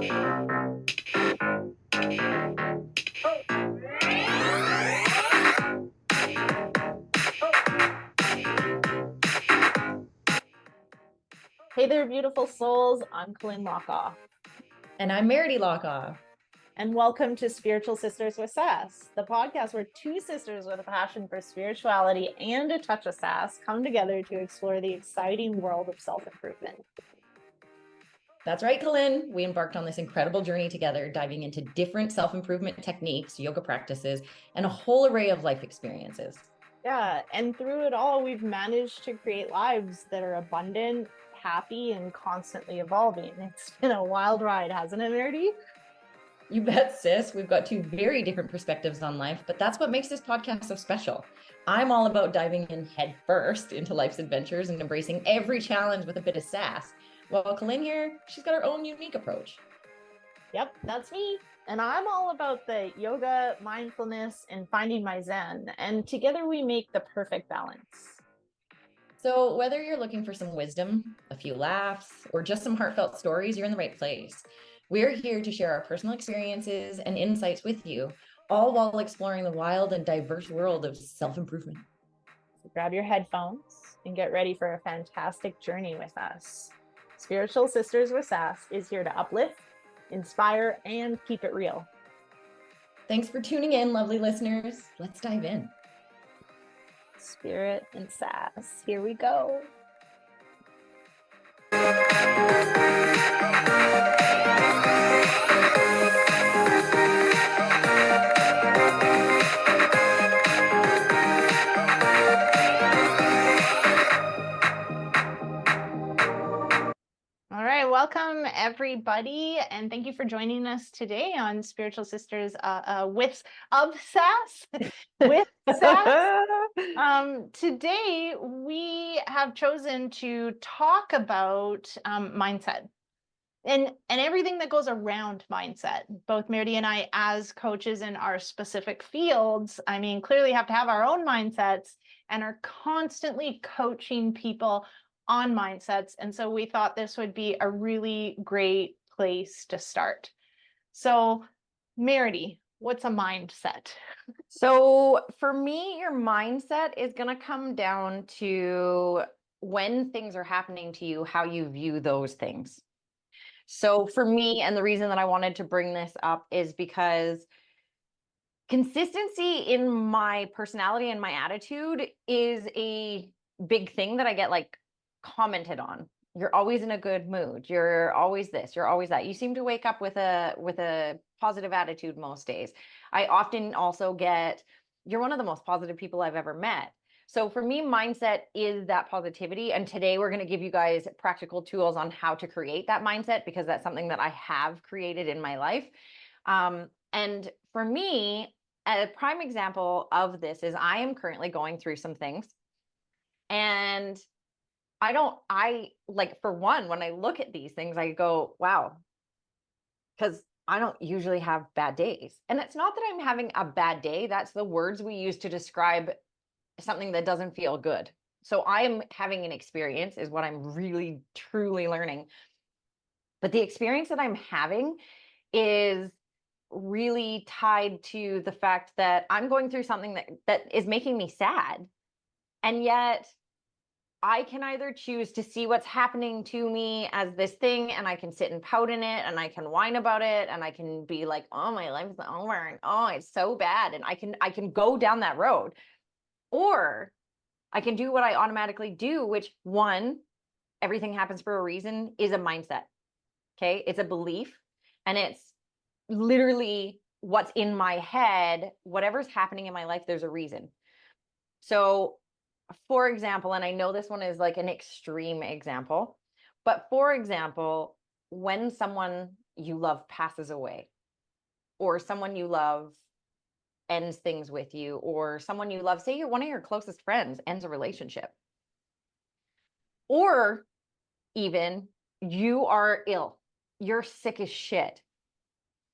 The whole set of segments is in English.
Hey there, beautiful souls. I'm Colynn Hlokoff. And I'm Meridee Hlokoff. And welcome to Spiritual Sisters of Sass, the podcast where two sisters with a passion for spirituality and a touch of sass come together to explore the exciting world of self-improvement. That's right, Colynn. We embarked on this incredible journey together, diving into different self-improvement techniques, yoga practices, and a whole array of life experiences. Yeah, and through it all, we've managed to create lives that are abundant, happy, and constantly evolving. It's been a wild ride, hasn't it, Meridee? You bet, sis. We've got two very different perspectives on life, but that's what makes this podcast so special. I'm all about diving in head first into life's adventures and embracing every challenge with a bit of sass. While Colynn here, she's got her own unique approach. Yep, that's me. And I'm all about the yoga, mindfulness, and finding my zen. And together we make the perfect balance. So whether you're looking for some wisdom, a few laughs, or just some heartfelt stories, you're in the right place. We're here to share our personal experiences and insights with you, all while exploring the wild and diverse world of self-improvement. So grab your headphones and get ready for a fantastic journey with us. Spiritual Sisters with Sass is here to uplift, inspire, and keep it real. Thanks for tuning in, lovely listeners. Let's dive in. Spirit and sass. Here we go. All right, welcome everybody, and thank you for joining us today on Spiritual Sisters with Sass. With Sass. Today we have chosen to talk about mindset and everything that goes around mindset. Both Meridee and I, as coaches in our specific fields, I mean, clearly have to have our own mindsets and are constantly coaching people on mindsets. And so we thought this would be a really great place to start. So Meridee, what's a mindset? So for me, your mindset is going to come down to when things are happening to you, how you view those things. So for me, and the reason that I wanted to bring this up is because consistency in my personality and my attitude is a big thing that I get like commented on. You're always in a good mood. You're always this, you're always that. You seem to wake up with a positive attitude most days. I often also get, you're one of the most positive people I've ever met. So for me, mindset is that positivity. And today we're going to give you guys practical tools on how to create that mindset, because that's something that I have created in my life. And for me, a prime example of this is I am currently going through some things. And I like, for one, when I look at these things, I go, wow, because I don't usually have bad days. And it's not that I'm having a bad day. That's the words we use to describe something that doesn't feel good. So I am having an experience is what I'm really, truly learning. But the experience that I'm having is really tied to the fact that I'm going through something that is making me sad. And yet I can either choose to see what's happening to me as this thing, and I can sit and pout in it, and I can whine about it, and I can be like, oh, my life is over, and oh, it's so bad. And I can go down that road. Or I can do what I automatically do, which, one, everything happens for a reason, is a mindset. Okay. It's a belief, and it's literally what's in my head. Whatever's happening in my life, there's a reason. So for example, and I know this one is like an extreme example, but for example, when someone you love passes away, or someone you love ends things with you, or someone you love, say you're one of your closest friends, ends a relationship, or even you are ill, you're sick as shit.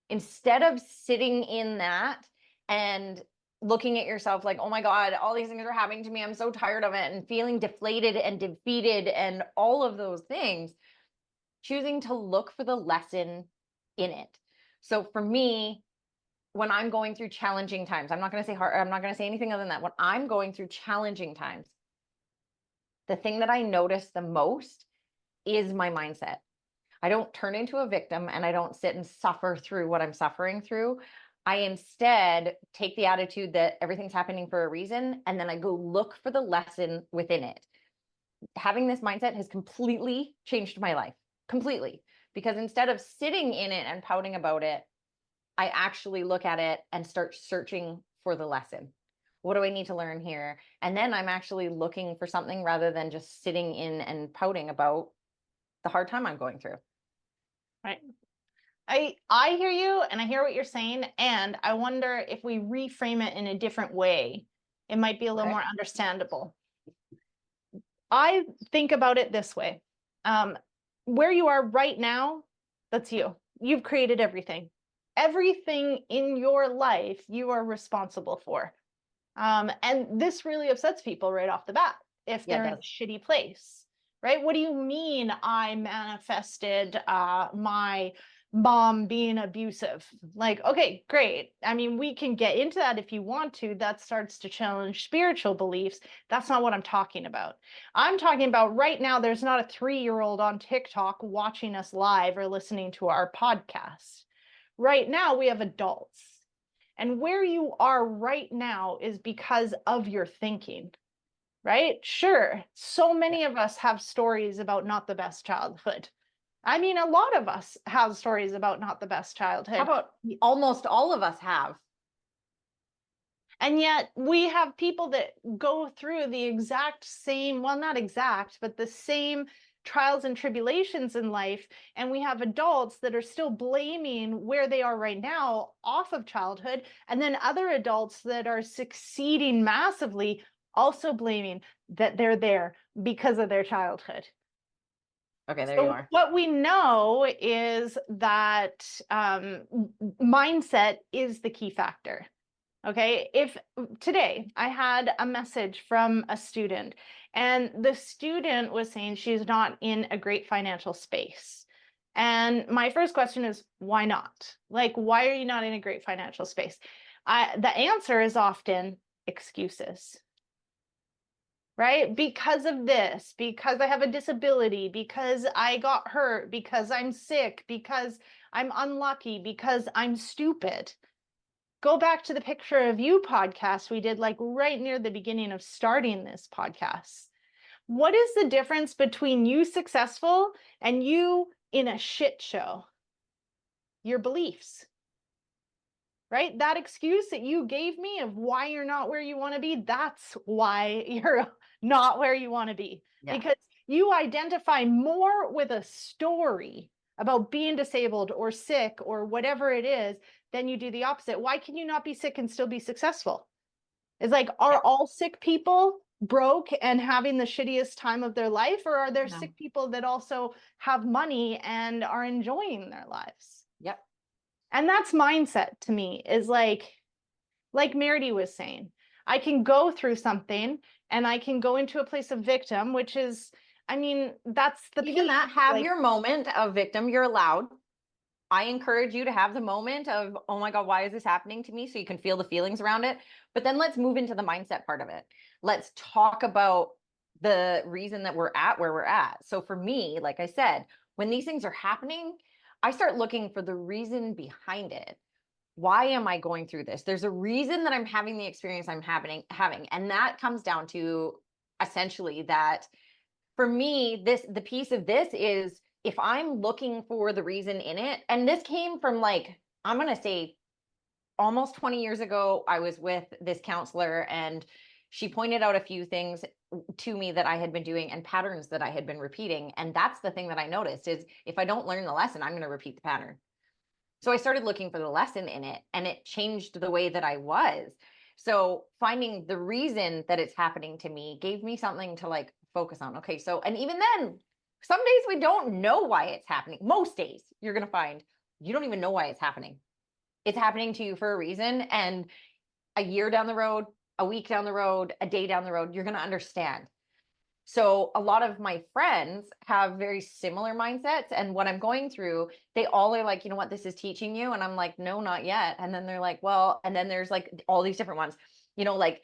Instead of sitting in that and looking at yourself like, oh my God, all these things are happening to me, I'm so tired of it, and feeling deflated and defeated and all of those things, choosing to look for the lesson in it. So for me, when I'm going through challenging times, I'm not going to say hard, I'm not going to say anything other than that. When I'm going through challenging times, the thing that I notice the most is my mindset. I don't turn into a victim and I don't sit and suffer through what I'm suffering through. I instead take the attitude that everything's happening for a reason, and then I go look for the lesson within it. Having this mindset has completely changed my life, completely, because instead of sitting in it and pouting about it, I actually look at it and start searching for the lesson. What do I need to learn here? And then I'm actually looking for something rather than just sitting in and pouting about the hard time I'm going through. Right. I hear you, and I hear what you're saying, and I wonder if we reframe it in a different way, it might be a little more understandable. I think about it this way. Where you are right now, that's you. You've created everything. Everything in your life you are responsible for. And this really upsets people right off the bat if they're in a shitty place, right? What do you mean I manifested my mom being abusive? Like, okay, great. I mean, we can get into that if you want to. That starts to challenge spiritual beliefs. That's not what I'm talking about. I'm talking about right now, there's not a 3-year-old on TikTok watching us live or listening to our podcast. Right now, we have adults. And where you are right now is because of your thinking, right? Sure, so many of us have stories about not the best childhood. I mean, a lot of us have stories about not the best childhood. How about almost all of us have? And yet we have people that go through the exact same, well, not exact, but the same trials and tribulations in life, and we have adults that are still blaming where they are right now off of childhood, and then other adults that are succeeding massively also blaming that they're there because of their childhood. Okay, there So you are. what we know is that mindset is the key factor. Okay, if today I had a message from a student, and the student was saying she's not in a great financial space. And my first question is, why not? Like, why are you not in a great financial space? The answer is often excuses, right? Because of this, because I have a disability, because I got hurt, because I'm sick, because I'm unlucky, because I'm stupid. Go back to the Picture of You podcast we did like right near the beginning of starting this podcast. What is the difference between you successful and you in a shit show? Your beliefs, right? That excuse that you gave me of why you're not where you want to be, that's why you're not where you want to be. Yeah. Because you identify more with a story about being disabled or sick or whatever it is than you do the opposite. Why can you not be sick and still be successful? It's like, are all sick people broke and having the shittiest time of their life? Or are there sick people that also have money and are enjoying their lives? Yep. And that's mindset to me, is like Meridee was saying, I can go through something and I can go into a place of victim, which is, I mean, that's the even peak. That have your moment of victim, you're allowed. I encourage you to have the moment of, oh my God, why is this happening to me? So you can feel the feelings around it. But then let's move into the mindset part of it. Let's talk about the reason that we're at where we're at. So for me, like I said, when these things are happening, I start looking for the reason behind it. Why am I going through this? There's a reason that I'm having the experience I'm having. And that comes down to essentially that for me, the piece of this is, if I'm looking for the reason in it, and this came from like, I'm going to say almost 20 years ago, I was with this counselor and she pointed out a few things to me that I had been doing and patterns that I had been repeating. And that's the thing that I noticed is, if I don't learn the lesson, I'm going to repeat the pattern. So I started looking for the lesson in it, and it changed the way that I was. So finding the reason that it's happening to me gave me something to like focus on. Okay. So, and even then, some days we don't know why it's happening. Most days you're going to find you don't even know why it's happening. It's happening to you for a reason. And a year down the road, a week down the road, a day down the road, you're going to understand. So a lot of my friends have very similar mindsets. And what I'm going through, they all are like, you know what, this is teaching you. And I'm like, no, not yet. And then they're like, well, and then there's like all these different ones, you know, like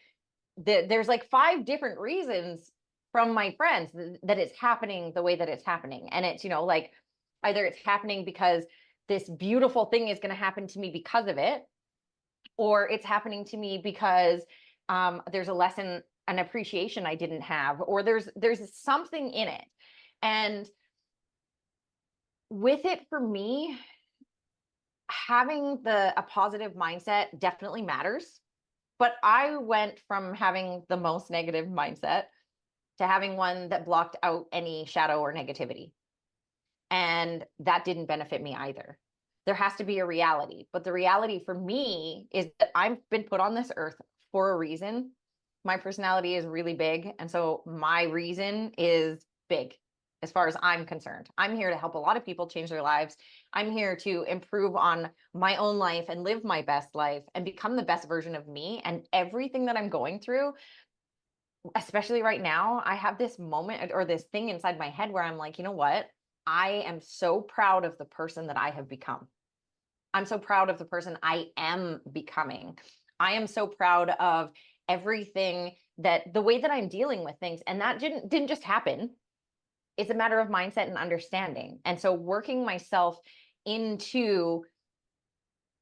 there's like 5 different reasons from my friends that it's happening the way that it's happening. And it's, you know, like either it's happening because this beautiful thing is going to happen to me because of it, or it's happening to me because there's a lesson, an appreciation I didn't have, or there's something in it. And with it, for me, having a positive mindset definitely matters. But I went from having the most negative mindset to having one that blocked out any shadow or negativity. And that didn't benefit me either. There has to be a reality. But the reality for me is that I've been put on this earth for a reason. My personality is really big. And so my reason is big as far as I'm concerned. I'm here to help a lot of people change their lives. I'm here to improve on my own life and live my best life and become the best version of me. And everything that I'm going through, especially right now, I have this moment or this thing inside my head where I'm like, you know what? I am so proud of the person that I have become. I'm so proud of the person I am becoming. I am so proud of everything, that the way that I'm dealing with things. And that didn't just happen. It's a matter of mindset and understanding. And so working myself into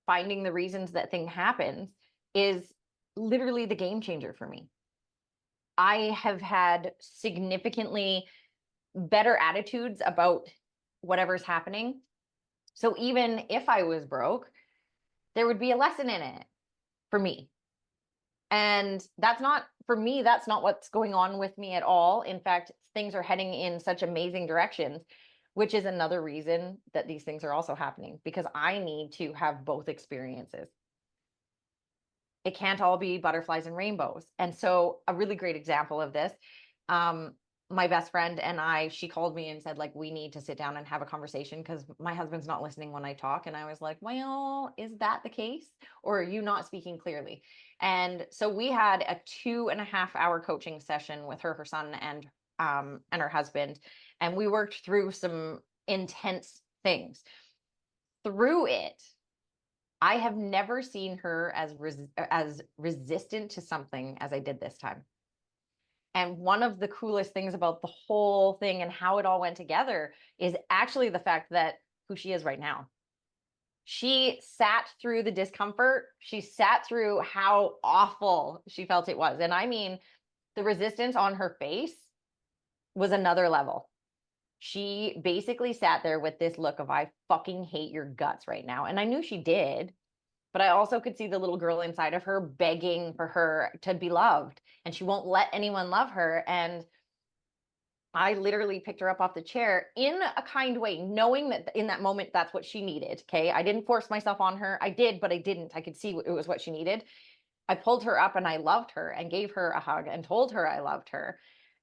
finding the reasons that thing happens is literally the game changer for me. I have had significantly better attitudes about whatever's happening. So even if I was broke, there would be a lesson in it for me. And that's not, for me, that's not what's going on with me at all. In fact, things are heading in such amazing directions, which is another reason that these things are also happening, because I need to have both experiences. It can't all be butterflies and rainbows. And so a really great example of this, my best friend and I, she called me and said, like, we need to sit down and have a conversation because my husband's not listening when I talk. And I was like, well, is that the case? Or are you not speaking clearly? And so we had a 2.5-hour coaching session with her son, and her husband. And we worked through some intense things. Through it, I have never seen her as resistant to something as I did this time. And one of the coolest things about the whole thing and how it all went together is actually the fact that who she is right now. She sat through the discomfort. She sat through how awful she felt it was. And I mean, the resistance on her face was another level. She basically sat there with this look of, I fucking hate your guts right now. And I knew she did, but I also could see the little girl inside of her begging for her to be loved, and she won't let anyone love her. And I literally picked her up off the chair in a kind way, knowing that in that moment, that's what she needed. Okay. I didn't force myself on her. I did, but I didn't. I could see it was what she needed. I pulled her up and I loved her and gave her a hug and told her I loved her.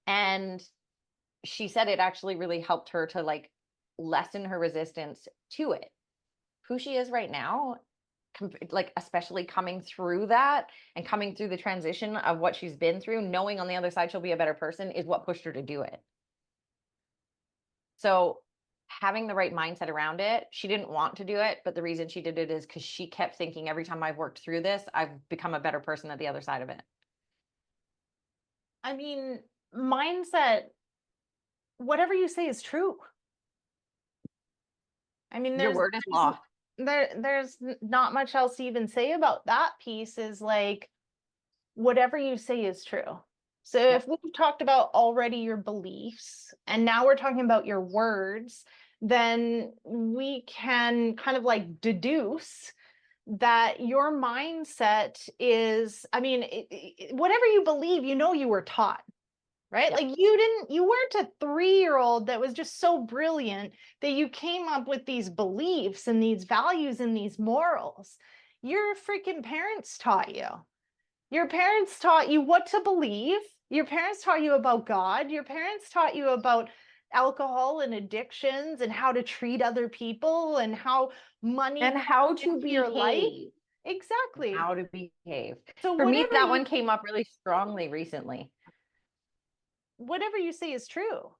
And she said it actually really helped her to like lessen her resistance to it. Who she is right now, like especially coming through that and coming through the transition of what she's been through, knowing on the other side she'll be a better person, is what pushed her to do it. So having the right mindset around it, she didn't want to do it, but the reason she did it is because she kept thinking, every time I've worked through this, I've become a better person at the other side of it. I mean, mindset, whatever you say is true. I mean, Your word is law. There's not much else to even say about that piece. Is like, whatever you say is true. So if we've talked about already your beliefs, and now we're talking about your words, then we can kind of like deduce that your mindset is, I mean, whatever you believe, you know, you were taught, right? Like you weren't a 3-year-old that was just so brilliant that you came up with these beliefs and these values and these morals. Your freaking parents taught you. Your parents taught you what to believe. Your parents taught you about God. Your parents taught you about alcohol and addictions and how to treat other people and how money and how to be your life. behave. Exactly. How to behave. So for me, that you one came up really strongly recently. whatever you say is true.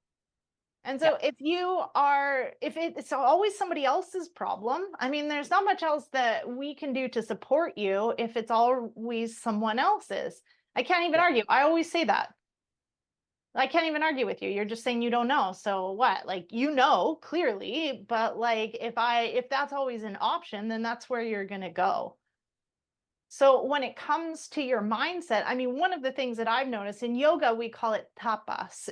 And so if it's always somebody else's problem, I mean, there's not much else that we can do to support you if it's always someone else's. I can't even argue. I always say that. I can't even argue with you. You're just saying you don't know. So what? Like, you know, clearly, but like, if that's always an option, then that's where you're going to go. So when it comes to your mindset, I mean, one of the things that I've noticed in yoga, we call it tapas.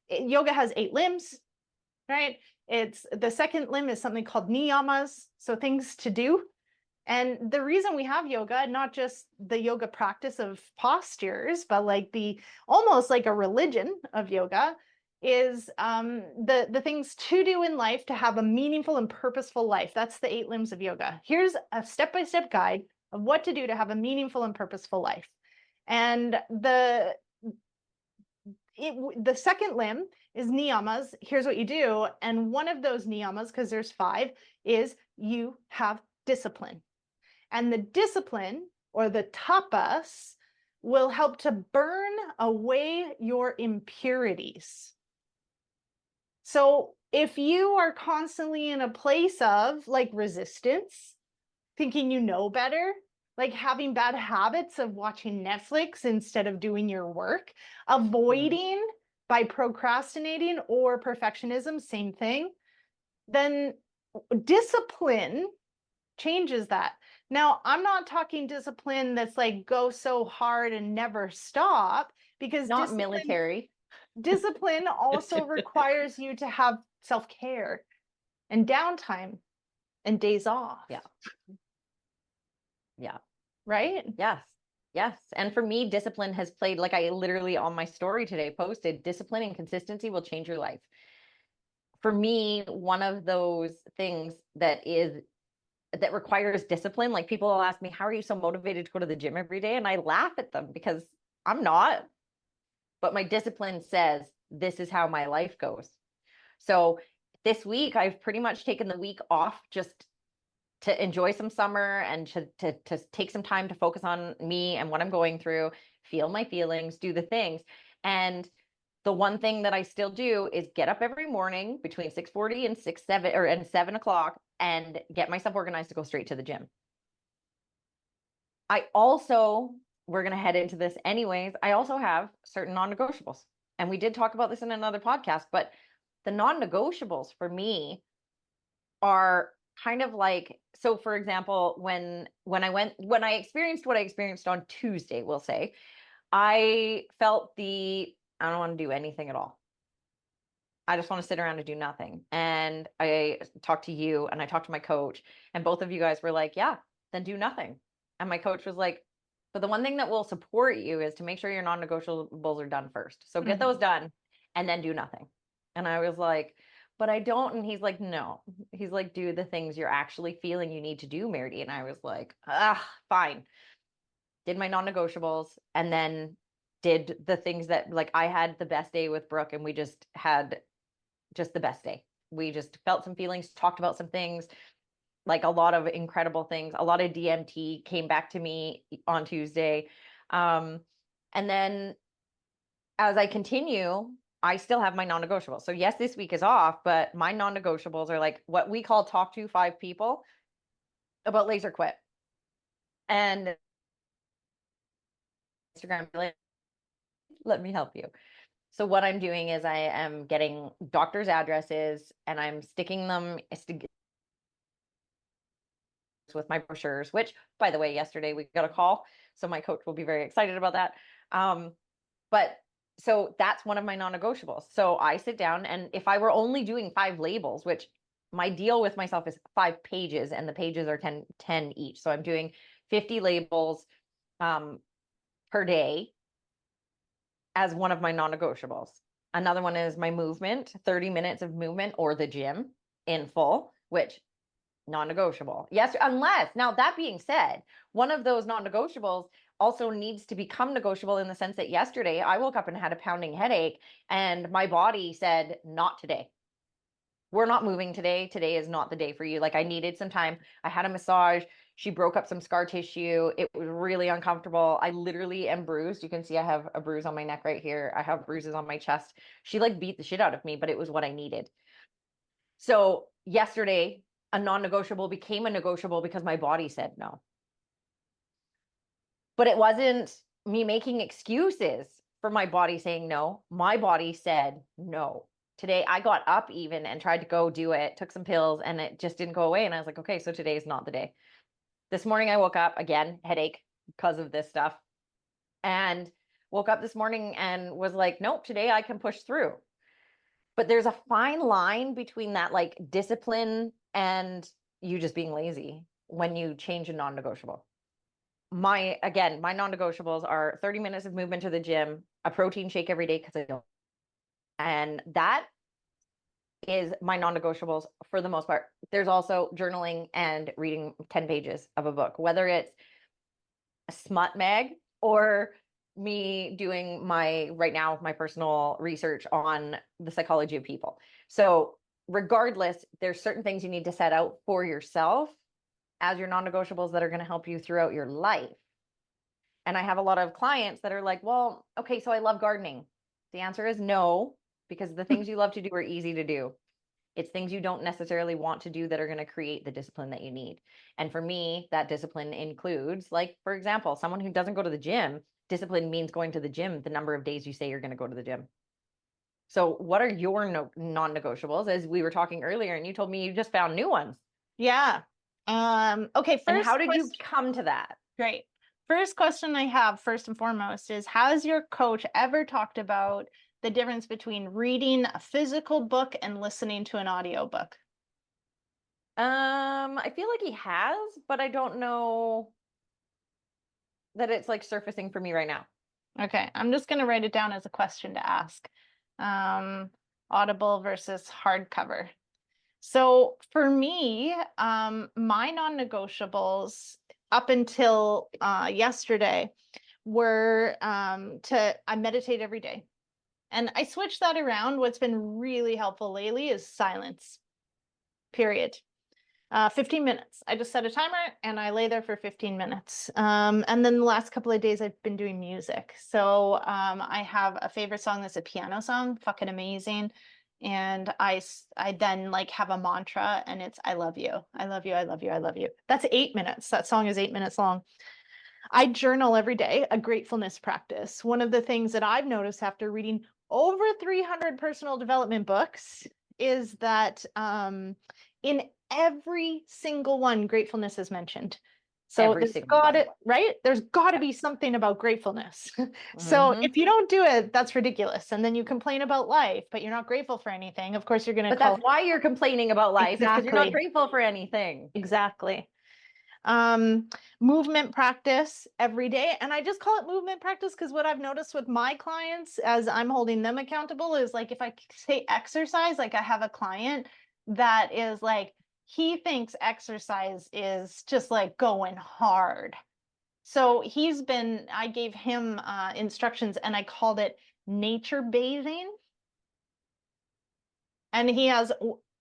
Yoga has 8 limbs, right? It's the second limb is something called niyamas, so things to do. And the reason we have yoga, not just the yoga practice of postures, but like almost like a religion of yoga, is the things to do in life to have a meaningful and purposeful life. That's the 8 limbs of yoga. Here's a step-by-step guide of what to do to have a meaningful and purposeful life. And the second limb is niyamas. Here's what you do. And one of those niyamas, because there's 5, is you have discipline. And the discipline, or the tapas, will help to burn away your impurities. So if you are constantly in a place of like resistance, thinking you know better, like having bad habits of watching Netflix instead of doing your work, avoiding by procrastinating or perfectionism, same thing, then discipline changes that. Now, I'm not talking discipline that's like go so hard and never stop, because Not military. Discipline also requires you to have self-care and downtime and days off. Yeah. Yeah. Right? Yes. Yes. And for me, discipline has played, like I literally on my story today posted, discipline and consistency will change your life. For me, one of those things that requires discipline, like people will ask me, how are you so motivated to go to the gym every day? And I laugh at them because I'm not, but my discipline says this is how my life goes. So this week, I've pretty much taken the week off just to enjoy some summer and to take some time to focus on me and what I'm going through, feel my feelings, do the things. And the one thing that I still do is get up every morning between 6:40 and 7 o'clock and get myself organized to go straight to the gym. We're going to head into this anyways. I also have certain non-negotiables. And we did talk about this in another podcast, but the non-negotiables for me are kind of like, so for example, when I experienced what I experienced on Tuesday, we'll say, I felt I don't want to do anything at all. I just want to sit around and do nothing. And I talked to you and I talked to my coach, and both of you guys were like, yeah, then do nothing. And my coach was like, but the one thing that will support you is to make sure your non-negotiables are done first. So get those done and then do nothing. And I was like, but I don't. And he's like, no. He's like, do the things you're actually feeling you need to do, Meridee. And I was like, fine. Did my non-negotiables and then did the things that, like, I had the best day with Brooke, and we just had just the best day. We just felt some feelings, talked about some things, like a lot of incredible things. A lot of DMT came back to me on Tuesday. And then as I continue, I still have my non-negotiables. So yes, this week is off, but my non-negotiables are like what we call talk to 5 people about laser quit. And Instagram, let me help you. So what I'm doing is I am getting doctors' addresses and I'm sticking them with my brochures, which, by the way, yesterday we got a call. So my coach will be very excited about that. But so that's one of my non-negotiables. So I sit down, and if I were only doing 5 labels, which my deal with myself is 5 pages and the pages are 10 each. So I'm doing 50 labels per day as one of my non-negotiables. Another one is my movement, 30 minutes of movement or the gym in full, which non-negotiable. Yes, unless, now that being said, one of those non-negotiables also needs to become negotiable in the sense that yesterday I woke up and had a pounding headache and my body said, not today. we're not moving today. Today is not the day for you. Like I needed some time. I had a massage. She broke up some scar tissue. It was really uncomfortable. I literally am bruised. You can see I have a bruise on my neck right here. I have bruises on my chest. She like beat the shit out of me, but it was what I needed. So yesterday, a non-negotiable became a negotiable because my body said no. But it wasn't me making excuses for my body saying no. My body said no. Today I got up even and tried to go do it, took some pills, and it just didn't go away. And I was like, okay, so today is not the day. This morning I woke up again, headache because of this stuff, and woke up this morning and was like, nope, today I can push through. But there's a fine line between that like discipline and you just being lazy when you change a non-negotiable. My non-negotiables are 30 minutes of movement to the gym, a protein shake every day because I don't. And that is my non-negotiables for the most part. There's also journaling and reading 10 pages of a book, whether it's a smut mag or me doing my personal research on the psychology of people. So regardless, there's certain things you need to set out for yourself as your non-negotiables that are going to help you throughout your life. And I have a lot of clients that are like, well, okay, so I love gardening. The answer is no, because the things you love to do are easy to do. It's things you don't necessarily want to do that are going to create the discipline that you need. And for me, that discipline includes, like, for example, someone who doesn't go to the gym, discipline means going to the gym the number of days you say you're going to go to the gym. So what are your non-negotiables? As we were talking earlier, and you told me you just found new ones. Yeah. Okay. First, and how did you come to that? Great. First question I have, first and foremost, is has your coach ever talked about the difference between reading a physical book and listening to an audiobook? I feel like he has, but I don't know that it's like surfacing for me right now. Okay, I'm just going to write it down as a question to ask. Audible versus hardcover. So for me, my non-negotiables up until yesterday were I meditate every day. And I switched that around. What's been really helpful lately is silence, period. 15 minutes. I just set a timer and I lay there for 15 minutes. And then the last couple of days I've been doing music. So I have a favorite song that's a piano song, fucking amazing. And I then like have a mantra and it's, I love you. I love you. I love you. I love you. That's 8 minutes. That song is 8 minutes long. I journal every day, a gratefulness practice. One of the things that I've noticed after reading over 300 personal development books is that in every single one, gratefulness is mentioned. So there's got it, right? There's got to be something about gratefulness. So if you don't do it, that's ridiculous. And then you complain about life, but you're not grateful for anything. Of course, you're going to But that's why you're complaining about life, because you're not grateful for anything. Exactly. Movement practice every day. And I just call it movement practice because what I've noticed with my clients as I'm holding them accountable is like, if I say exercise, like I have a client that is like, he thinks exercise is just like going hard. So I gave him instructions and I called it nature bathing. And he has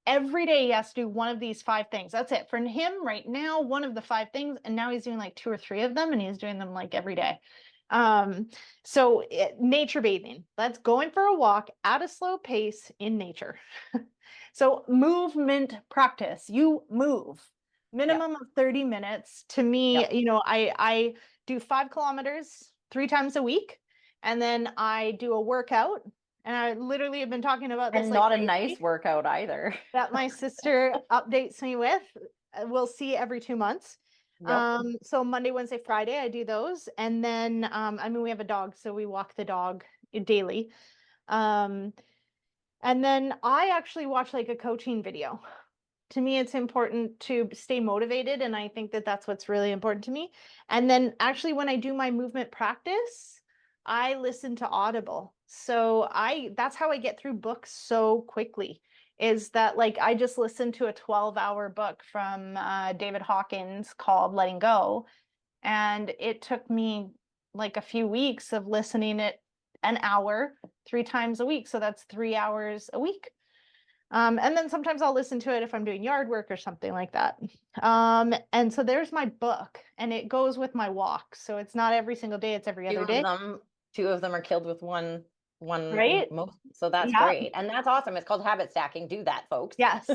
every day he has to do one of these 5 things. That's it for him right now, one of the 5 things. And now he's doing like 2 or 3 of them and he's doing them like every day. So nature bathing, that's going for a walk at a slow pace in nature. So movement practice, you move minimum of 30 minutes. To me, you know, I do 5 kilometers 3 times a week. And then I do a workout. And I literally have been talking about this. And not a nice workout either. That my sister updates me with. We'll see every 2 months. So Monday, Wednesday, Friday, I do those. And then, I mean, we have a dog, so we walk the dog daily. And then I actually watch like a coaching video. To me, it's important to stay motivated. And I think that that's what's really important to me. And then actually when I do my movement practice, I listen to Audible. So that's how I get through books so quickly, is that like I just listened to a 12-hour book from David Hawkins called Letting Go. And it took me like a few weeks of listening it an hour 3 times a week. So that's 3 hours a week. And then sometimes I'll listen to it if I'm doing yard work or something like that. And so there's my book, and it goes with my walk. So it's not every single day, it's every other day. Two of them are killed with one Right? so that's Yeah. great. And that's awesome. It's called habit stacking. Do that, folks. Yes.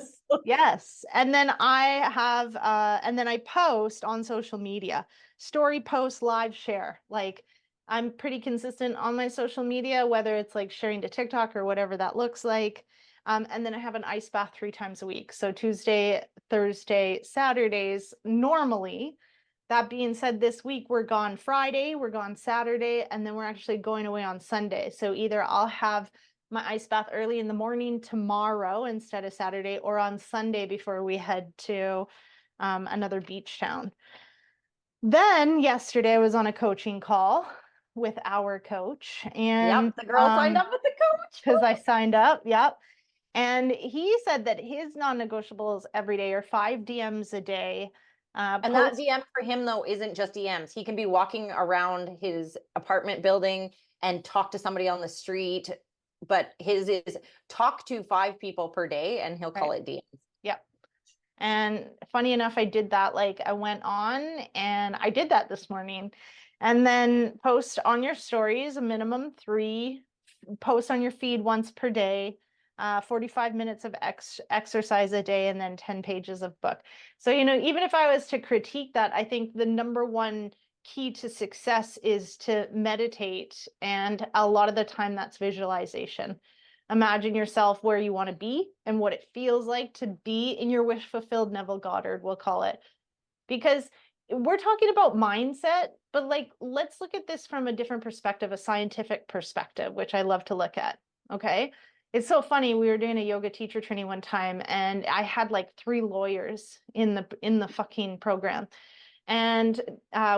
Yes. And then I have and then I post on social media, story post, live share. Like I'm pretty consistent on my social media, whether it's like sharing to TikTok or whatever that looks like. And then I have an ice bath 3 times a week. So Tuesday, Thursday, Saturdays normally. That being said, this week we're gone Friday, we're gone Saturday, and then we're actually going away on Sunday. So either I'll have my ice bath early in the morning tomorrow instead of Saturday, or on Sunday before we head to another beach town. Then yesterday I was on a coaching call with our coach, and Yep, the girl signed up with the coach. because I signed up. Yep. And he said that his non-negotiables every day are 5 DMs a day. And that DM for him, though, isn't just DMs. He can be walking around his apartment building and talk to somebody on the street. But his is talk to 5 people per day, and he'll call it DMs. Yep. And funny enough, I did that. Like I went on and I did that this morning. And then post on your stories, a minimum 3, post on your feed once per day, 45 minutes of exercise a day, and then 10 pages of book. So, even if I was to critique that, I think the number one key to success is to meditate. And a lot of the time that's visualization. Imagine yourself where you want to be and what it feels like to be in your wish fulfilled, Neville Goddard, we'll call it. Because we're talking about mindset, but like, let's look at this from a different perspective, a scientific perspective, which I love to look at. Okay. It's so funny. We were doing a yoga teacher training one time, and I had like 3 lawyers in the fucking program. And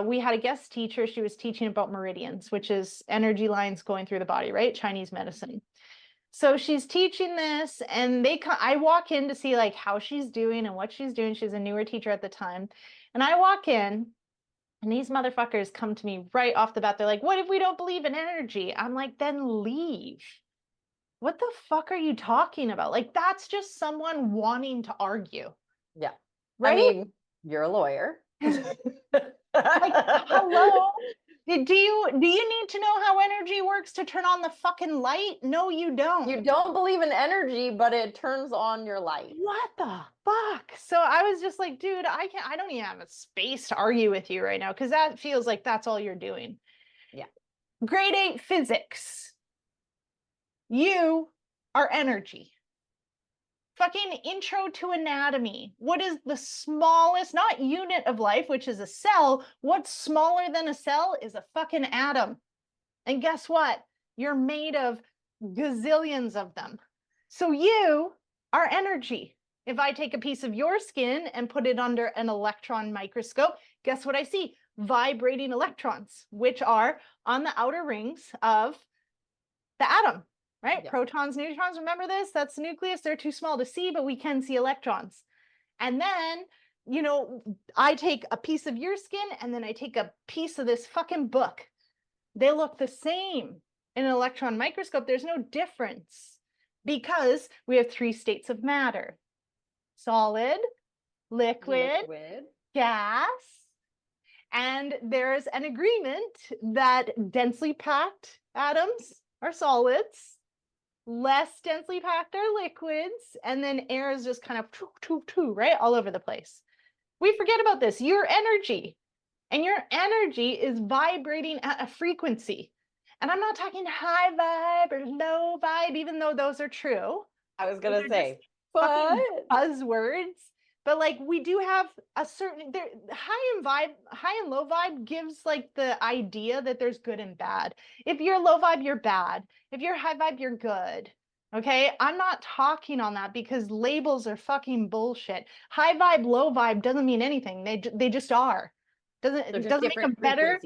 we had a guest teacher. She was teaching about meridians, which is energy lines going through the body, right? Chinese medicine. So she's teaching this, and I walk in to see like how she's doing and what she's doing. She's a newer teacher at the time. And I walk in, and these motherfuckers come to me right off the bat. They're like, what if we don't believe in energy? I'm like, then leave. What the fuck are you talking about? Like, that's just someone wanting to argue. Yeah. Right? I mean, you're a lawyer. Like, hello? Do you need to know how energy works to turn on the fucking light? No, you don't. You don't believe in energy, but it turns on your light. What the fuck? So I was just like, dude, I don't even have a space to argue with you right now, because that feels like that's all you're doing. Yeah. Grade 8 physics. You are energy. Fucking intro to anatomy. What is the smallest, not unit of life, which is a cell? What's smaller than a cell is a fucking atom. And guess what? You're made of gazillions of them. So you are energy. If I take a piece of your skin and put it under an electron microscope, guess what I see? Vibrating electrons, which are on the outer rings of the atom. Right? Yeah. Protons, neutrons, remember this? That's the nucleus. They're too small to see, but we can see electrons. And then, I take a piece of your skin, and then I take a piece of this fucking book. They look the same in an electron microscope. There's no difference, because we have 3 states of matter: solid, liquid, gas. And there's an agreement that densely packed atoms are solids, less densely packed are liquids, and then air is just kind of right all over the place. We forget about this. Your energy, and your energy is vibrating at a frequency. And I'm not talking high vibe or low vibe, even though those are true. I was gonna say, but buzzwords. But like, we do have a certain high and low vibe gives like the idea that there's good and bad. If you're low vibe, you're bad. If you're high vibe, you're good. Okay, I'm not talking on that, because labels are fucking bullshit. High vibe, low vibe doesn't mean anything. They just are. Doesn't make them better.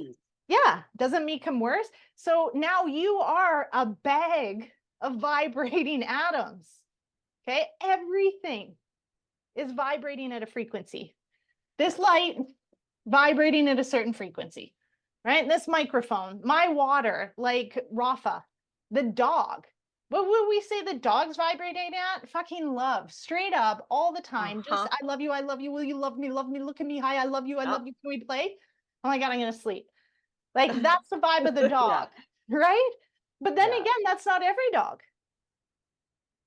Yeah, doesn't make them worse. So now you are a bag of vibrating atoms. Okay, everything is vibrating at a frequency. This light vibrating at a certain frequency, right? This microphone, my water, like Rafa, the dog, What would we say the dog's vibrating at? Fucking love, straight up, all the time. Just, I love you, will you love me, look at me, hi, I love you, can we play? Oh my God, I'm gonna sleep. Like, that's the vibe of the dog, right? But then again, that's not every dog.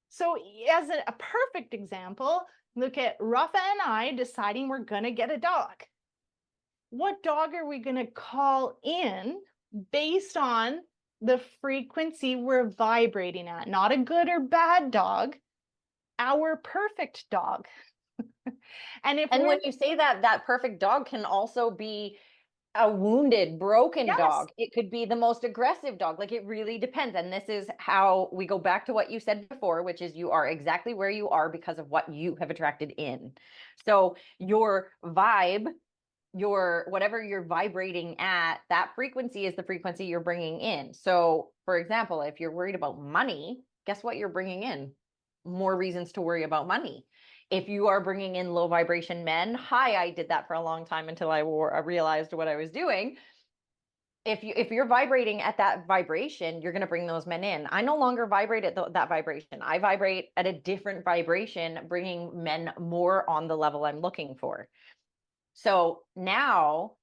So as a perfect example, look at Rafa and I deciding we're gonna get a dog. What dog are we gonna call in based on the frequency we're vibrating at? Not a good or bad dog, our perfect dog. And when you say that, that perfect dog can also be a wounded, broken dog. It could be the most aggressive dog. Like, it really depends. And this is how we go back to what you said before, which is you are exactly where you are because of what you have attracted in. So your vibe, your whatever you're vibrating at, that frequency is the frequency you're bringing in. So for example, if you're worried about money, guess what you're bringing in? More reasons to worry about money. If you are bringing in low vibration men, I did that for a long time until I realized what I was doing. If you're vibrating at that vibration, you're going to bring those men in. I no longer vibrate at that vibration. I vibrate at a different vibration, bringing men more on the level I'm looking for. So now,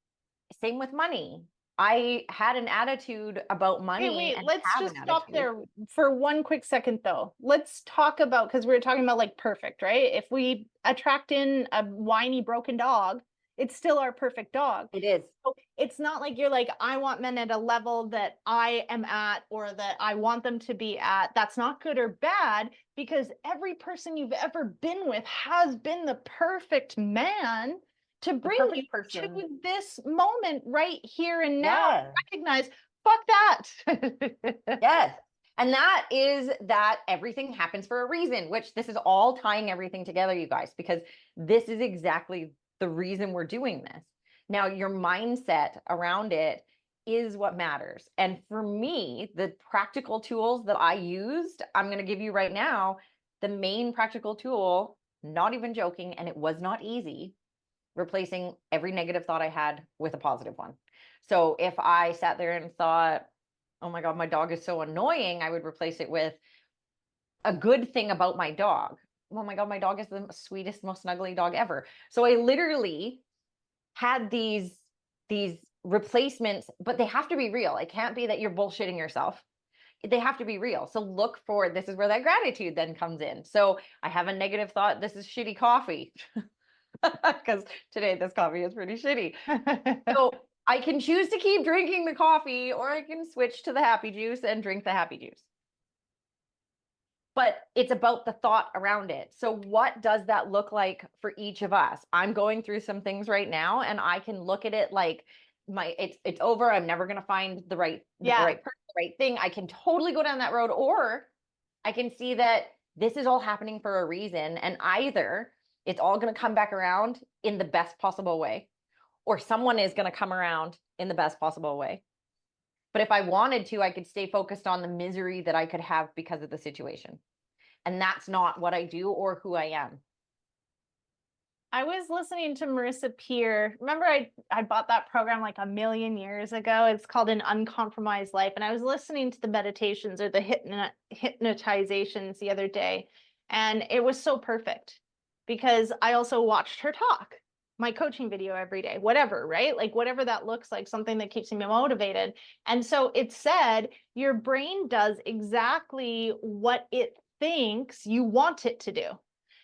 same with money. I had an attitude about money. Wait, and let's just stop there for one quick second though. Let's talk about, because we were talking about like perfect, right? If we attract in a whiny, broken dog, it's still our perfect dog. It is. So it's not like you're like, I want men at a level that I am at or that I want them to be at. That's not good or bad, because every person you've ever been with has been the perfect man to bring you to this moment right here and now. Recognize, fuck that. Yes. And that is that everything happens for a reason, which this is all tying everything together, you guys, because this is exactly the reason we're doing this. Now, your mindset around it is what matters. And for me, the practical tools that I used, I'm going to give you right now, the main practical tool, not even joking, and it was not easy, replacing every negative thought I had with a positive one. So if I sat there and thought, oh my God, my dog is so annoying, I would replace it with a good thing about my dog. Oh my God, my dog is the sweetest, most snuggly dog ever. So I literally had these replacements, but they have to be real. It can't be that you're bullshitting yourself. They have to be real. So look for, this is where that gratitude then comes in. So I have a negative thought, this is shitty coffee. Because today this coffee is pretty shitty. So I can choose to keep drinking the coffee, or I can switch to the happy juice and drink the happy juice. But it's about the thought around it. So what does that look like for each of us? I'm going through some things right now, and I can look at it like it's over. I'm never going to find the right person, the right thing. I can totally go down that road, or I can see that this is all happening for a reason, and either it's all going to come back around in the best possible way, or someone is going to come around in the best possible way. But if I wanted to, I could stay focused on the misery that I could have because of the situation. And that's not what I do or who I am. I was listening to Marissa Peer. Remember, I bought that program like a million years ago. It's called An Uncompromised Life. And I was listening to the meditations or the hypnotizations the other day. And it was so perfect because I also watched her talk, my coaching video every day, whatever, right? Like whatever that looks like, something that keeps me motivated. And so it said, your brain does exactly what it thinks you want it to do.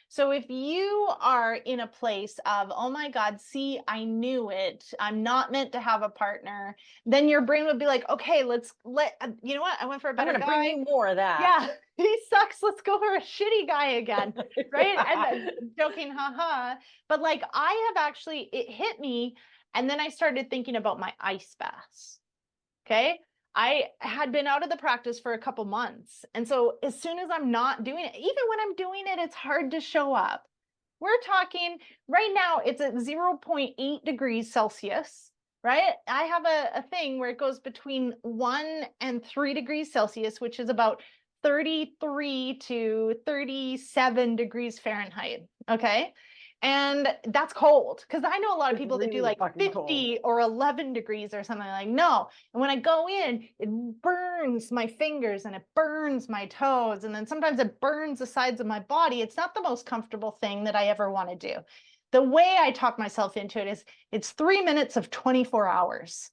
So if you are in a place of, oh my God, see, I knew it, I'm not meant to have a partner, then your brain would be like, okay, you know what? I went for a better guy. I'm gonna bring you more of that. Yeah, he sucks. Let's go for a shitty guy again. Right? And joking, haha. But like it hit me. And then I started thinking about my ice baths. Okay. I had been out of the practice for a couple months. And so as soon as I'm not doing it, even when I'm doing it, it's hard to show up. We're talking right now, it's at 0.8 degrees Celsius, right? I have a thing where it goes between 1 and 3 degrees Celsius, which is about 33 to 37 degrees Fahrenheit. Okay. And that's cold, because I know a lot of It's people that do really like fucking cold. 50 or 11 degrees or something. Like, no. And when I go in, it burns my fingers and it burns my toes. And then sometimes it burns the sides of my body. It's not the most comfortable thing that I ever want to do. The way I talk myself into it is it's 3 minutes of 24 hours.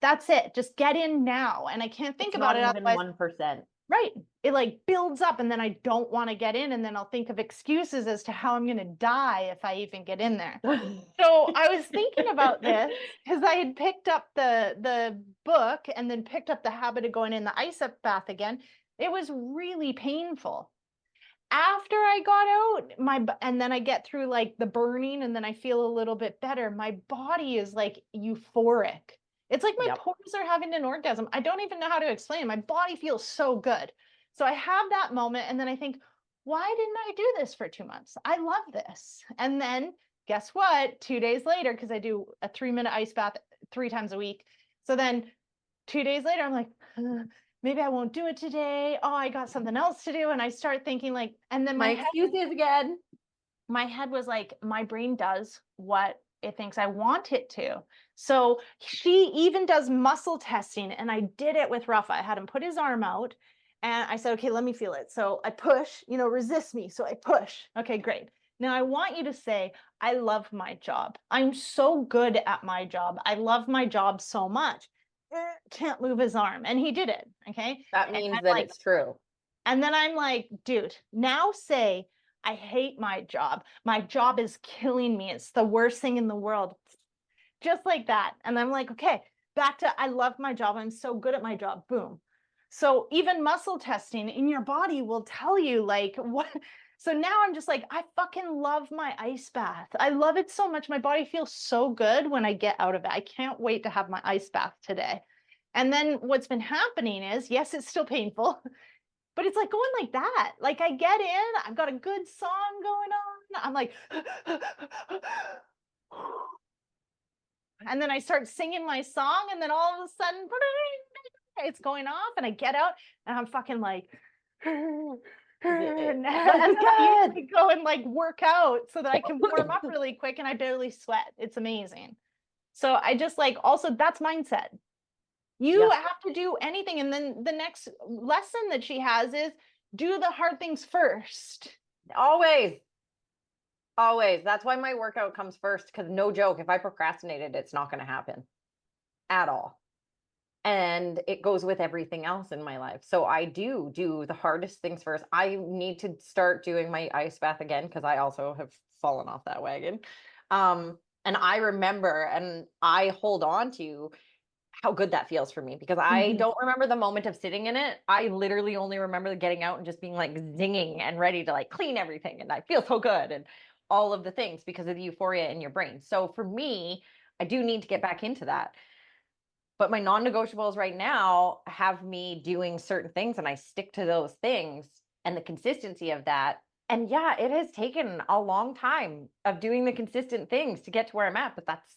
That's it. Just get in now. And I can't think about it not even otherwise. 1%. Right. It like builds up, and then I don't want to get in, and then I'll think of excuses as to how I'm going to die if I even get in there. So I was thinking about this because I had picked up the book and then picked up the habit of going in the ice bath again. It was really painful. After I got out, and then I get through like the burning, and then I feel a little bit better. My body is like euphoric. It's like my Yep. pores are having an orgasm. I don't even know how to explain it. My body feels so good. So I have that moment, and then I think, why didn't I do this for 2 months? I love this. And then guess what? 2 days later, because I do a 3-minute ice bath 3 times a week. So then 2 days later, I'm like, maybe I won't do it today. Oh, I got something else to do. And I start thinking like, and then My excuses again. my head was like, my brain does what it thinks I want it to. So she even does muscle testing, and I did it with Rafa. I had him put his arm out, and I said, okay, let me feel it. So I push, resist me. So I push. Okay, great. Now I want you to say, I love my job. I'm so good at my job. I love my job so much. Can't move his arm. And he did it. Okay. That And means I'm that like, it's true. and then I'm like, dude, now say, I hate my job. My job is killing me. It's the worst thing in the world. Just like that. And I'm like, okay, back to I love my job. I'm so good at my job. Boom. So even muscle testing in your body will tell you like what. So now I'm just like, I fucking love my ice bath. I love it so much. My body feels so good when I get out of it. I can't wait to have my ice bath today. And then what's been happening is, yes, it's still painful, but it's like going like that. Like I get in, I've got a good song going on. I'm like, and then I start singing my song, and then all of a sudden, it's going off, and I get out, and I'm fucking like, and I usually go and like work out so that I can warm up really quick, and I barely sweat. It's amazing. So I just like, also that's mindset. You have to do anything. And then the next lesson that she has is do the hard things first. Always. Always. That's why my workout comes first, because no joke, if I procrastinated, it's not going to happen at all. And it goes with everything else in my life. So I do the hardest things first. I need to start doing my ice bath again, because I also have fallen off that wagon. And I remember, and I hold on to how good that feels for me, because I don't remember the moment of sitting in it. I literally only remember getting out and just being like zinging and ready to like clean everything. And I feel so good and all of the things because of the euphoria in your brain. So for me, I do need to get back into that. But my non-negotiables right now have me doing certain things, and I stick to those things and the consistency of that. And yeah, it has taken a long time of doing the consistent things to get to where I'm at, but that's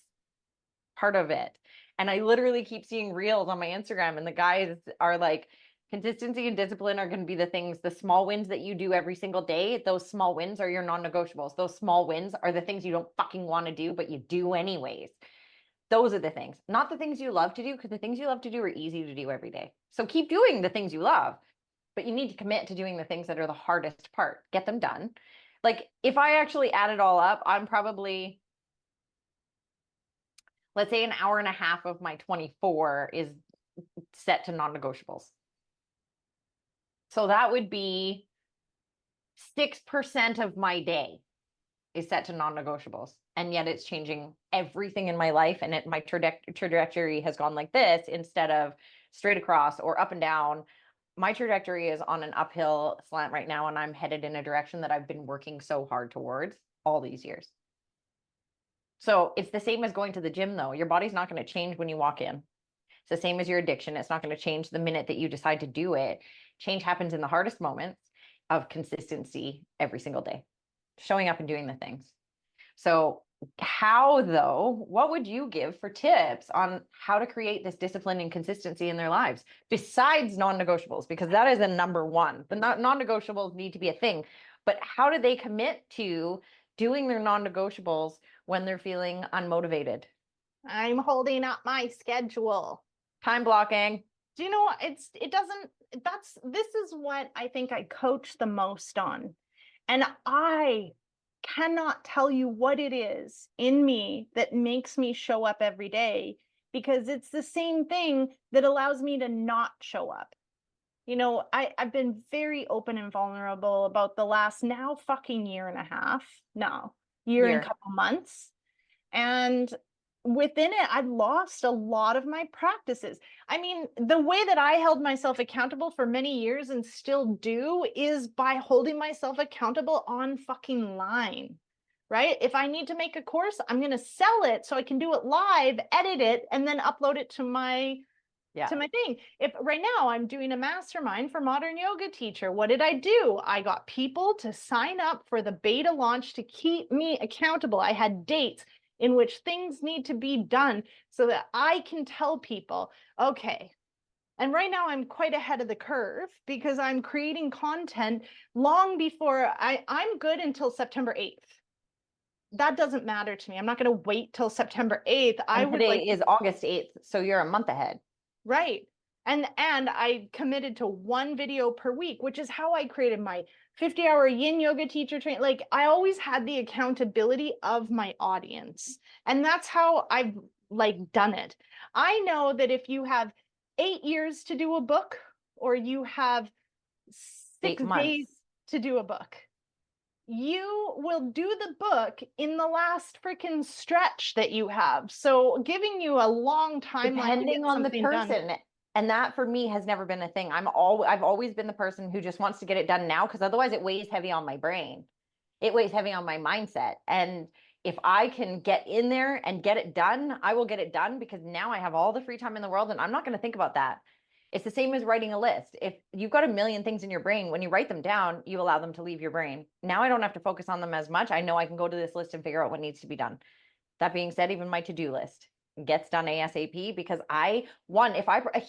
part of it. And I literally keep seeing reels on my Instagram, and the guys are like, consistency and discipline are going to be the things, the small wins that you do every single day. Those small wins are your non-negotiables. Those small wins are the things you don't fucking want to do, but you do anyways. Those are the things, not the things you love to do, because the things you love to do are easy to do every day. So keep doing the things you love, but you need to commit to doing the things that are the hardest part. Get them done. Like if I actually add it all up, I'm probably, let's say, an hour and a half of my 24 is set to non-negotiables. So that would be 6% of my day is set to non-negotiables. And yet it's changing everything in my life. And my trajectory has gone like this instead of straight across or up and down. My trajectory is on an uphill slant right now, and I'm headed in a direction that I've been working so hard towards all these years. So it's the same as going to the gym, though. Your body's not going to change when you walk in. It's the same as your addiction. It's not going to change the minute that you decide to do it. Change happens in the hardest moments of consistency every single day, showing up and doing the things. So how, though, what would you give for tips on how to create this discipline and consistency in their lives besides non-negotiables? Because that is a number one. The non-negotiables need to be a thing, but how do they commit to doing their non-negotiables when they're feeling unmotivated. I'm holding up my schedule. Time blocking. Do you know what? This is what I think I coach the most on. And I cannot tell you what it is in me that makes me show up every day, because it's the same thing that allows me to not show up. I've been very open and vulnerable about the last now fucking year and a half, year and couple months. And within it, I've lost a lot of my practices. I mean, the way that I held myself accountable for many years and still do is by holding myself accountable on fucking line, right? If I need to make a course, I'm going to sell it so I can do it live, edit it, and then upload it to my thing. If right now I'm doing a mastermind for modern yoga teacher, what did I do? I got people to sign up for the beta launch to keep me accountable. I had dates in which things need to be done so that I can tell people, okay. And right now I'm quite ahead of the curve because I'm creating content long before I'm good until September 8th. That doesn't matter to me. I'm not going to wait till September 8th. And today is August 8th, so you're a month ahead. Right. And I committed to one video per week, which is how I created my 50-hour yin yoga teacher training. Like, I always had the accountability of my audience. And that's how I've done it. I know that if you have 8 years to do a book, or you have 6 days to do a book, you will do the book in the last freaking stretch that you have. So giving you a long timeline, depending on the person. Done. And that for me has never been a thing. I've always been the person who just wants to get it done now, because otherwise it weighs heavy on my brain. It weighs heavy on my mindset. And if I can get in there and get it done, I will get it done, because now I have all the free time in the world and I'm not going to think about that. It's the same as writing a list. If you've got a million things in your brain, when you write them down, you allow them to leave your brain. Now I don't have to focus on them as much. I know I can go to this list and figure out what needs to be done. That being said, even my to-do list gets done ASAP, because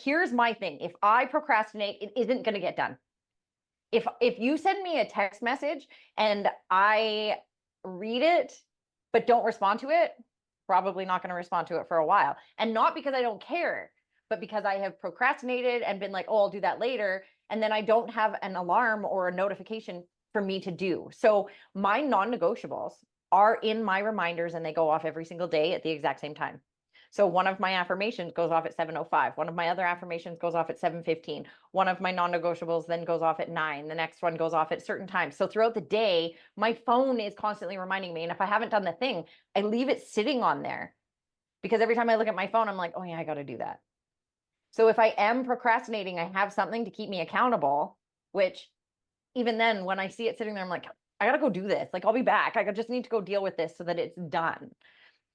here's my thing. If I procrastinate, it isn't going to get done. If you send me a text message and I read it, but don't respond to it, probably not going to respond to it for a while. And not because I don't care, but because I have procrastinated and been like, oh, I'll do that later. And then I don't have an alarm or a notification for me to do. So my non-negotiables are in my reminders, and they go off every single day at the exact same time. So one of my affirmations goes off at 7:05. One of my other affirmations goes off at 7:15. One of my non-negotiables then goes off at 9. The next one goes off at certain times. So throughout the day, my phone is constantly reminding me. And if I haven't done the thing, I leave it sitting on there, because every time I look at my phone, I'm like, oh yeah, I got to do that. So if I am procrastinating, I have something to keep me accountable, which even then, when I see it sitting there, I'm like, I got to go do this. Like, I'll be back. I just need to go deal with this so that it's done.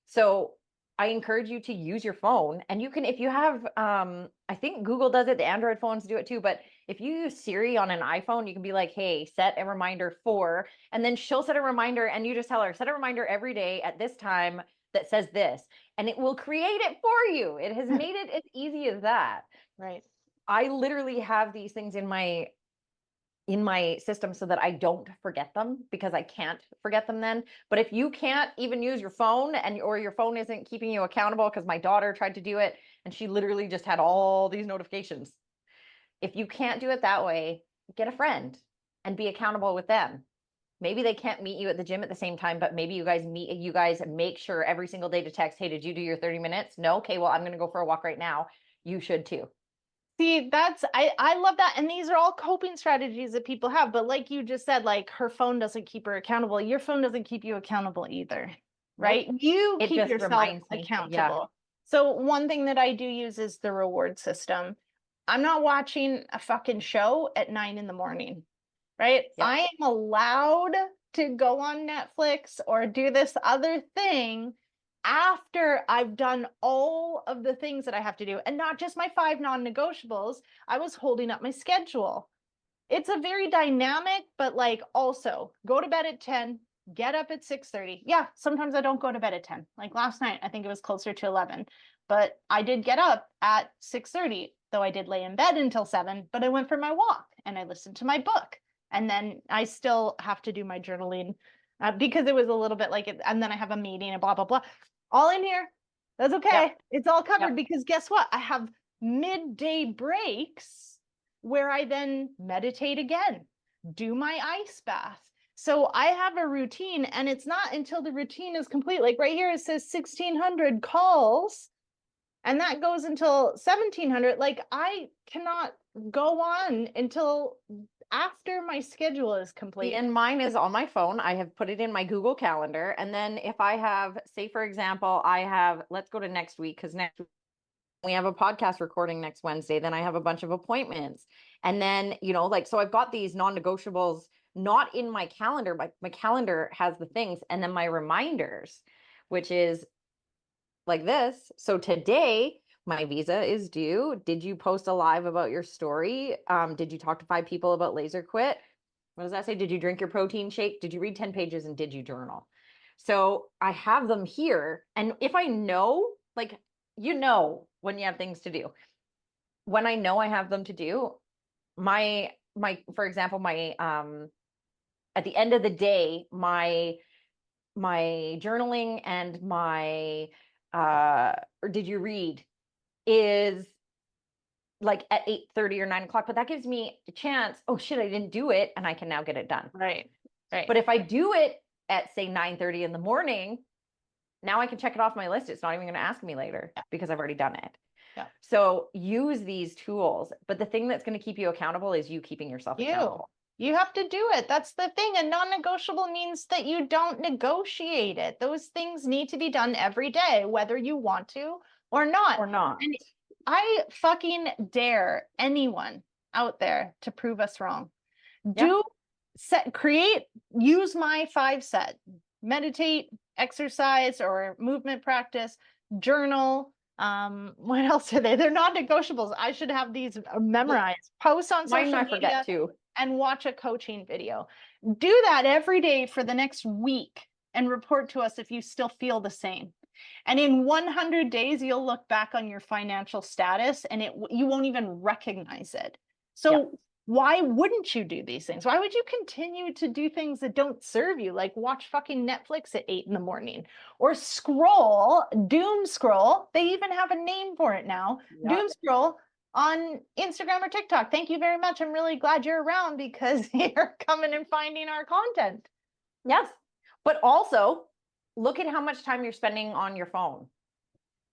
So I encourage you to use your phone. And you can, if you have, I think Google does it, the Android phones do it too. But if you use Siri on an iPhone, you can be like, hey, set a reminder for, and then she'll set a reminder, and you just tell her, set a reminder every day at this time that says this, and it will create it for you. It has made it as easy as that. Right. I literally have these things in my system so that I don't forget them, because I can't forget them then. But if you can't even use your phone, or your phone isn't keeping you accountable, because my daughter tried to do it and she literally just had all these notifications. If you can't do it that way, get a friend and be accountable with them. Maybe they can't meet you at the gym at the same time, but maybe you guys make sure every single day to text, hey, did you do your 30 minutes? No? Okay, well, I'm going to go for a walk right now. You should too. See, I love that. And these are all coping strategies that people have. But like you just said, like, her phone doesn't keep her accountable. Your phone doesn't keep you accountable either, right? Nope. You keep yourself accountable. Yeah. So one thing that I do use is the reward system. I'm not watching a fucking show at 9 a.m, right? Yep. I am allowed to go on Netflix or do this other thing after I've done all of the things that I have to do, and not just my 5 non-negotiables. I was holding up my schedule. It's a very dynamic, but like, also go to bed at 10, get up at 6:30. Yeah, sometimes I don't go to bed at 10. Like last night, I think it was closer to 11, but I did get up at 6:30, though I did lay in bed until 7, but I went for my walk and I listened to my book. And then I still have to do my journaling because it was a little bit like it, and then I have a meeting and blah, blah, blah. All in here. That's okay. Yep. It's all covered Yep. because guess what? I have midday breaks where I then meditate again, do my ice bath. So I have a routine, and it's not until the routine is complete. Like right here, it says 1600 calls, and that goes until 1700. Like I cannot go on until after my schedule is complete. And mine is on my phone. I have put it in my Google Calendar. And then if I have, say, for example, I have, let's go to next week, because next week we have a podcast recording next Wednesday. Then I have a bunch of appointments. And then, you know, like, so I've got these non-negotiables not in my calendar, but my calendar has the things. And then my reminders, which is like this. So today, my visa is due. Did you post a live about your story? Did you talk to 5 people about laser quit? What does that say? Did you drink your protein shake? Did you read 10 pages, and did you journal? So I have them here. And if I know, like, you know, when you have things to do, when I know I have them to do, for example, my, at the end of the day, my journaling and my, or did you read is like at 8:30 or 9 o'clock, but that gives me a chance. Oh shit, I didn't do it, and I can now get it done. Right. But if I do it at say 9:30 in the morning, now I can check it off my list. It's not even going to ask me later because I've already done it. Yeah. So use these tools, but the thing that's going to keep you accountable is you keeping yourself accountable. You have to do it. That's the thing. And non-negotiable means that you don't negotiate it. Those things need to be done every day, whether you want to or not. Or not. And I fucking dare anyone out there to prove us wrong. Yeah. Use my 5 set, meditate, exercise or movement practice, journal. What else are they? They're non-negotiables. I should have these memorized. Post on social Mine I media forget too. and watch a coaching video. Do that every day for the next week and report to us if you still feel the same. And in 100 days, you'll look back on your financial status and you won't even recognize it. So why wouldn't you do these things? Why would you continue to do things that don't serve you? Like watch fucking Netflix at 8 in the morning or doom scroll. They even have a name for it now. Doom scroll on Instagram or TikTok. Thank you very much. I'm really glad you're around because you're coming and finding our content. Yes. But also look at how much time you're spending on your phone.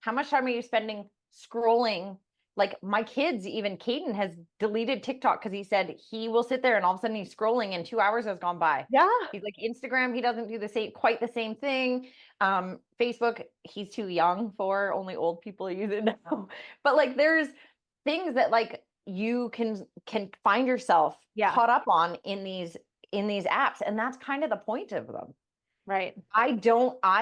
How much time are you spending scrolling? Like my kids, even Caden has deleted TikTok because he said he will sit there and all of a sudden he's scrolling and 2 hours has gone by. Yeah. He's like Instagram, he doesn't do quite the same thing. Facebook, he's too young for, only old people use it now. But like there's things that like you can find yourself caught up on in these apps. And that's kind of the point of them. Right. I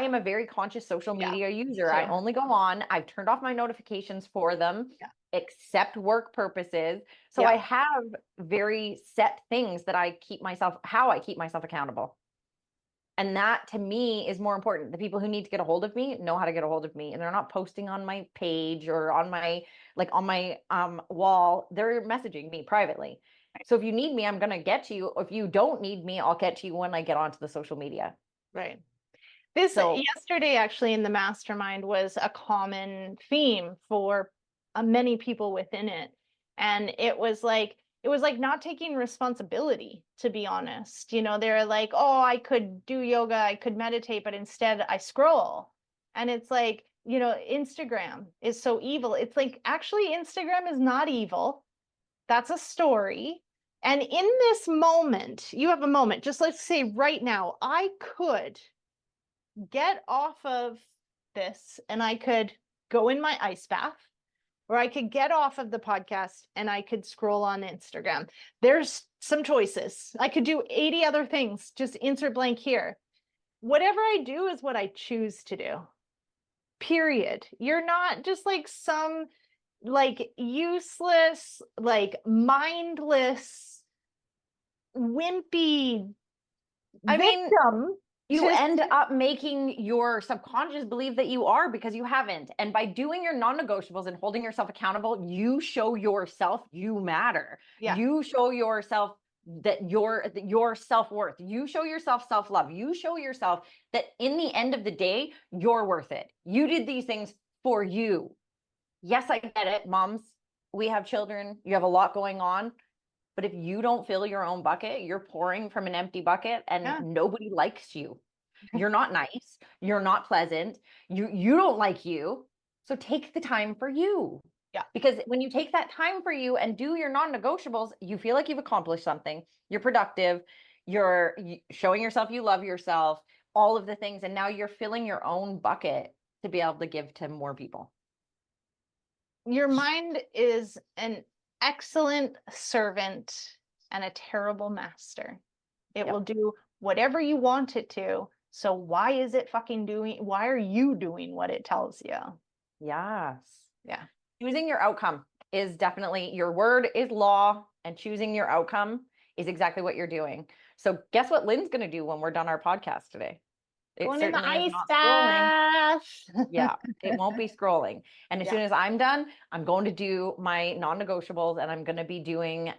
am a very conscious social media user. I only go on, I've turned off my notifications for them, except work purposes. So I have very set things that how I keep myself accountable. And that to me is more important. The people who need to get a hold of me know how to get a hold of me, and they're not posting on my page or on my wall. They're messaging me privately. So if you need me, I'm going to get to you. If you don't need me, I'll get to you when I get onto the social media. Right. Yesterday, actually, in the mastermind was a common theme for many people within it. And it was like not taking responsibility, to be honest. You know, they're like, oh, I could do yoga, I could meditate, but instead I scroll. And it's like, you know, Instagram is so evil. It's like, actually, Instagram is not evil. That's a story. And in this moment, you have a moment, just let's say right now, I could get off of this and I could go in my ice bath, or I could get off of the podcast and I could scroll on Instagram. There's some choices. I could do 80 other things, just insert blank here. Whatever I do is what I choose to do. Period. You're not just like some like useless, like mindless, wimpy victim. You end up making your subconscious believe that you are, because you haven't. And by doing your non-negotiables and holding yourself accountable, you show yourself you matter. You show yourself that your self-worth. You show yourself self-love. You show yourself that in the end of the day, you're worth it. You did these things for you. Yes, I get it, moms. We have children. You have a lot going on. But if you don't fill your own bucket, you're pouring from an empty bucket and nobody likes you. You're not nice. You're not pleasant. You don't like you. So take the time for you. Yeah. Because when you take that time for you and do your non-negotiables, you feel like you've accomplished something. You're productive. You're showing yourself you love yourself, all of the things. And now you're filling your own bucket to be able to give to more people. Your mind is an excellent servant and a terrible master. It will do whatever you want it to. So why is it why are you doing what it tells you? Yes. Yeah. Choosing your outcome is definitely, your word is law, and choosing your outcome is exactly what you're doing. So guess what Lynn's going to do when we're done our podcast today? It Going in the certainly is ice not bath. Yeah, it won't be scrolling. And as Yeah. soon as I'm done, I'm going to do my non-negotiables, and I'm going to be doing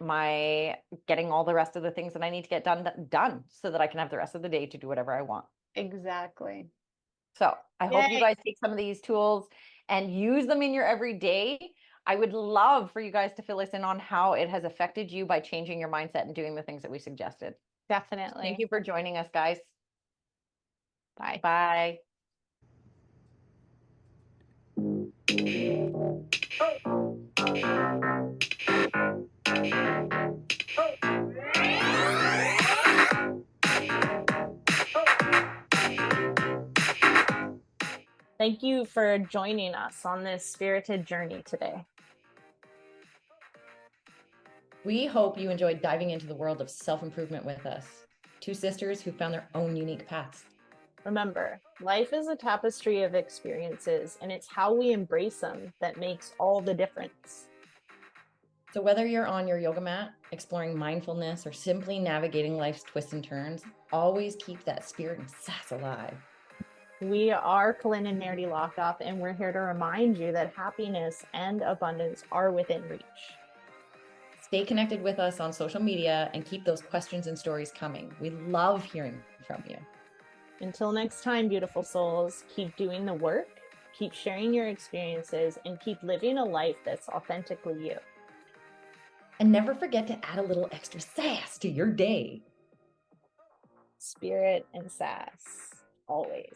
getting all the rest of the things that I need to get done so that I can have the rest of the day to do whatever I want. Exactly. So I hope you Yay. guys take some of these tools and use them in your everyday. I would love for you guys to fill us in on how it has affected you by changing your mindset and doing the things that we suggested. Definitely. Thank you for joining us, guys. Bye. Bye. Thank you for joining us on this spirited journey today. We hope you enjoyed diving into the world of self-improvement with us. Two sisters who found their own unique paths. Remember, life is a tapestry of experiences, and it's how we embrace them that makes all the difference. So whether you're on your yoga mat, exploring mindfulness, or simply navigating life's twists and turns, always keep that spirit and sass alive. We are Colynn and Meridee Hlokoff, and we're here to remind you that happiness and abundance are within reach. Stay connected with us on social media and keep those questions and stories coming. We love hearing from you. Until next time, beautiful souls, keep doing the work, keep sharing your experiences, and keep living a life that's authentically you. And never forget to add a little extra sass to your day. Spirit and sass, always.